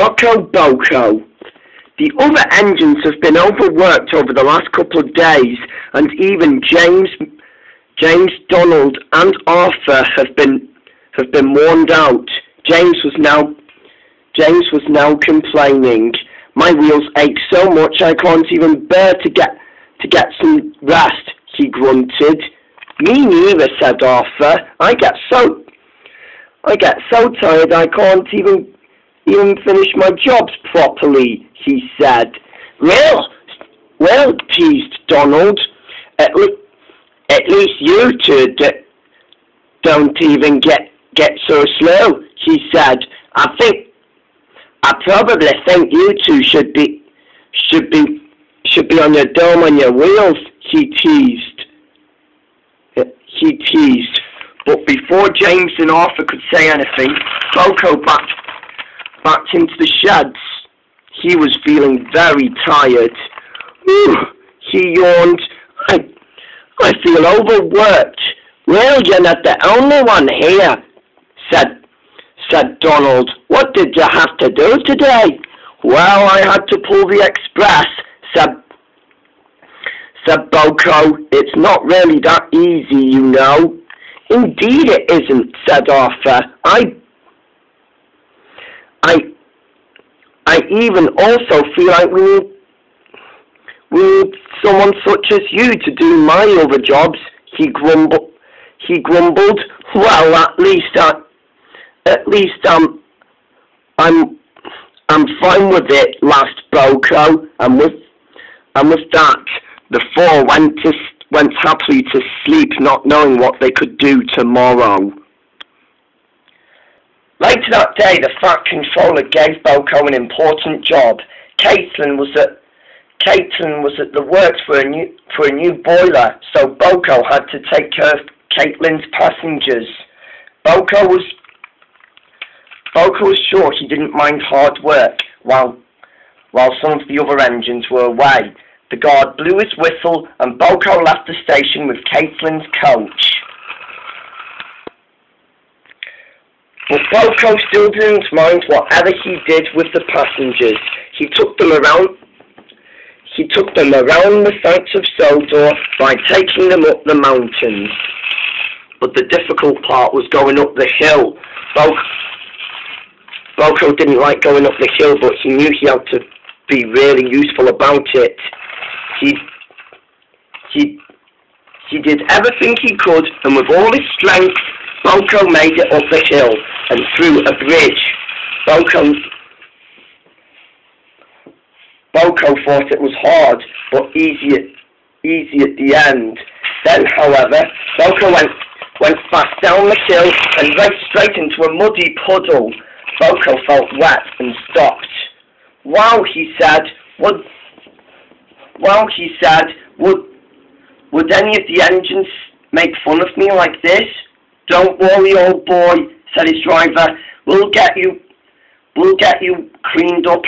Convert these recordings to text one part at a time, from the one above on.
choc-o, boco. The other engines have been overworked over the last couple of days, and even James, Donald, and Arthur have been worn out. James was now complaining. My wheels ache so much I can't even bear to get some rest, he grunted. Me neither, said Arthur. I get so tired I can't even finish my jobs properly, he said. Well, teased Donald. At least you two don't even get so slow, he said. I probably think you two should be on your dome on your wheels, he teased. But before James and Arthur could say anything, Boco backed into the sheds. He was feeling very tired. He yawned. I feel overworked. Well, you're not the only one here, said Donald. What did you have to do today? Well, I had to pull the express, said Boco. It's not really that easy, you know. Indeed it isn't, said Arthur. I even also feel like we need someone such as you to do my other jobs, he grumbled. Well, at least I'm fine with it, laughed Boco, and with that the four went happily to sleep, not knowing what they could do tomorrow. Later that day, the Fat Controller gave Boco an important job. Caitlin was at the works for a new boiler, so Boco had to take care of Caitlin's passengers. Boco was sure he didn't mind hard work while some of the other engines were away. The guard blew his whistle and Boco left the station with Caitlin's coach. But Boco still didn't mind whatever he did with the passengers. He took them around the sights of Sodor by taking them up the mountains. But the difficult part was going up the hill. Boco didn't like going up the hill, but he knew he had to be really useful about it. He did everything he could, and with all his strength, Boco made it up the hill and through a bridge. Boco thought it was hard, but easy at the end. Then, however, Boco went fast down the hill and raced straight into a muddy puddle. Boco felt wet and stopped. Wow, he said, would any of the engines make fun of me like this? Don't worry, old boy, said his driver. We'll get you cleaned up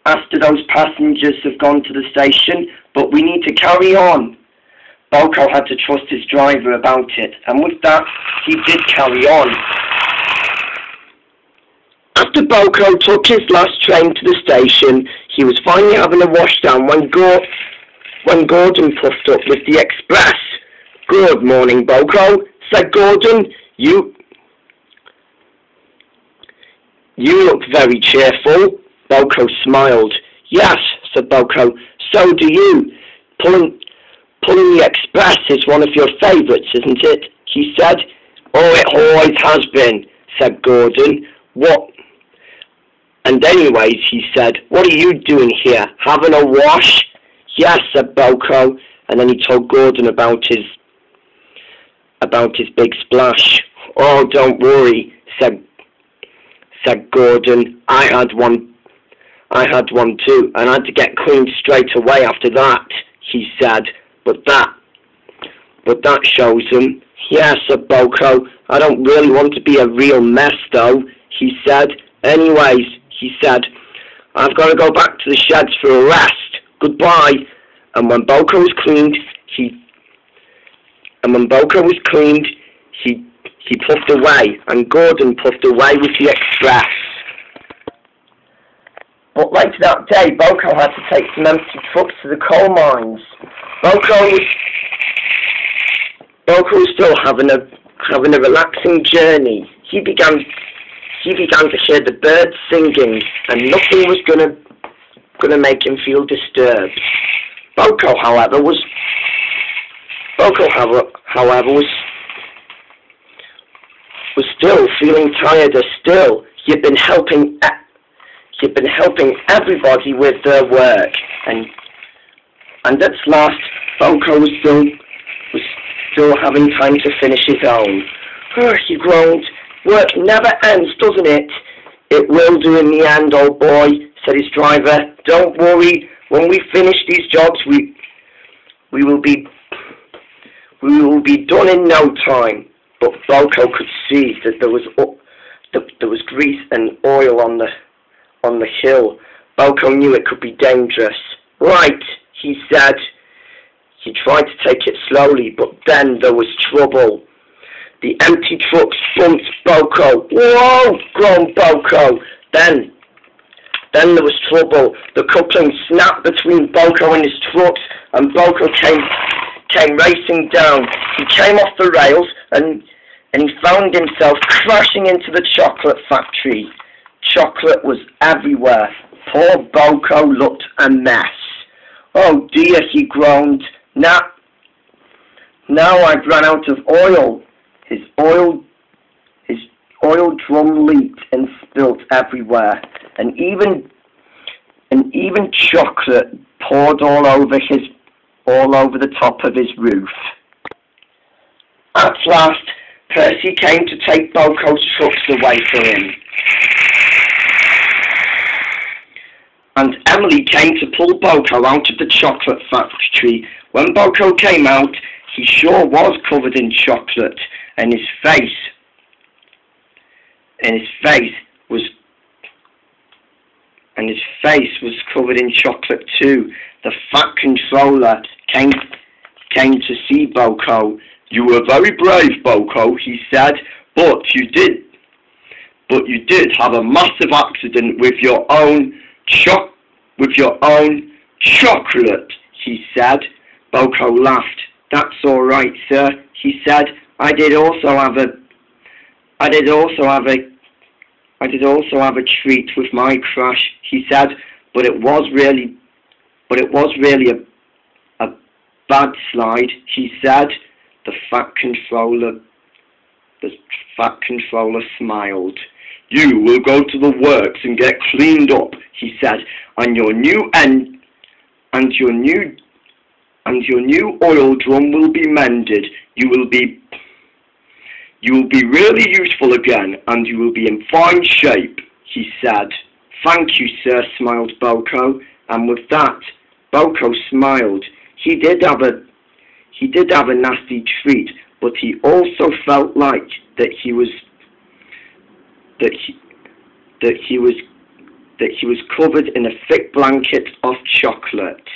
after those passengers have gone to the station, but we need to carry on. Boco had to trust his driver about it, and with that, he did carry on. After Boco took his last train to the station, he was finally having a washdown when Gordon puffed up with the express. Good morning, Boco, said Gordon. You look very cheerful. Boco smiled. Yes, said Boco, so do you. Pulling the express is one of your favourites, isn't it? He said. Oh, it always has been, said Gordon. What? And anyways, he said, what are you doing here? Having a wash? Yes, said Boco, and then he told Gordon about his big splash. Oh, don't worry, said Gordon. I had one too, and I had to get cleaned straight away after that, he said. But that shows him. Yes, said Boco. I don't really want to be a real mess, though, he said. Anyways, he said, I've got to go back to the sheds for a rest. Goodbye. And when Boco was cleaned, he puffed away, and Gordon puffed away with the express. But later that day, Boco had to take some empty trucks to the coal mines. Boco was still having a relaxing journey. He began to hear the birds singing, and nothing was gonna make him feel disturbed. Boco, however, was still feeling tired. Still, he'd been helping everybody with their work, and at last, Boco was still having time to finish his own. Oh, he groaned. Work never ends, doesn't it? It will do in the end, old boy, said his driver. Don't worry. When we finish these jobs, we will be done in no time. But Boco could see that there was grease and oil on the hill. Boco knew it could be dangerous. Right, he said. He tried to take it slowly, but then there was trouble. The empty trucks bumped Boco. Whoa! Groaned Boco. Then there was trouble. The coupling snapped between Boco and his trucks, and Boco came racing down. He came off the rails, and he found himself crashing into the chocolate factory. Chocolate was everywhere. Poor Boco looked a mess. Oh dear, he groaned. Now I've run out of oil. His oil drum leaked and spilt everywhere, and even chocolate poured all over the top of his roof. At last, Percy came to take Boco's trucks away from him, and Emily came to pull Boco out of the chocolate factory. When Boco came out, he sure was covered in chocolate, and his face was covered in chocolate too. The fat controller came to see Boco. You were very brave, Boco, he said, but you did have a massive accident with your own chocolate, he said. Boco laughed. That's all right, sir, he said. I did also have a treat with my crash, he said, but it was really a bad slide, he said. The fat controller smiled. You will go to the works and get cleaned up, he said, and your new oil drum will be mended. You will be really useful again, and you will be in fine shape, he said. Thank you, sir, smiled Boco, and with that, Boco smiled. He did have a nasty treat, but he also felt like that he was covered in a thick blanket of chocolate.